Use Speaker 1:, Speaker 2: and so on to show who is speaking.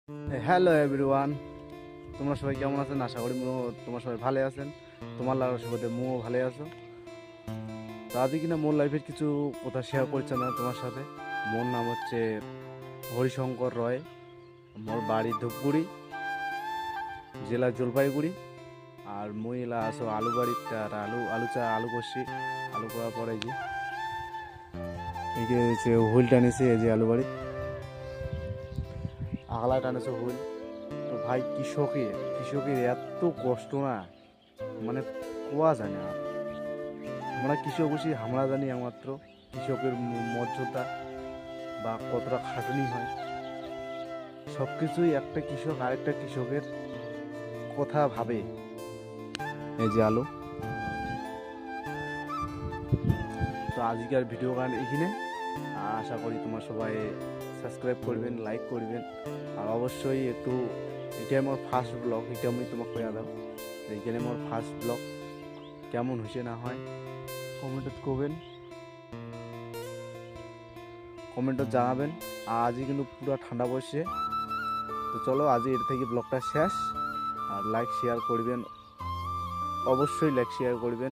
Speaker 1: Hello everyone, তোমরা সবাই কেমন আছেন? আশা করি তোমরা সবাই ভালো আছেন। তোমার লাগার সুবাদে মুও ভালো আছো। তো আজকে কিনা মোর লাইফের কিছু কথা শেয়ার করছে না তোমার সাথে। মোর নাম হচ্ছে হরিশঙ্কর রয়। মোর বাড়ি ধূপগুড়ি, জেলা জলপাইগুড়ি। আর মুই এলা আসো আলু বাড়িতে, আর আলু করছি। আলু করার পরে যে এই যে হুইল টানিছে, এই যে আলু বাড়ি আগলা টানেছে হুইল। তো ভাই, কৃষকের এত কষ্ট না, মানে কোয়া যায় না। আমরা কৃষক বসি, আমরা জানি একমাত্র কৃষকের মর্যাদা বা কতটা খাটুনি হয়। সব কিছুই একটা কৃষক আরেকটা কৃষকের কথা ভাবে। এই যে আলু। তো আজকের ভিডিও গান এখানে। আশা করি তোমার সবাই সাবস্ক্রাইব করবেন, লাইক করবেন, আর অবশ্যই একটু, এটা আমার ফার্স্ট ব্লগ, এটা আমি তোমাকে কয়া দাও। এইখানে আমার ফার্স্ট ব্লগ, কেমন হয়েছে না হয় কমেন্টত জানাবেন। আর আজই কিন্তু পুরো ঠান্ডা পড়ছে। তো চলো, আজ এর থেকে ব্লগটা শেষ। আর লাইক শেয়ার করবেন, অবশ্যই লাইক শেয়ার করবেন।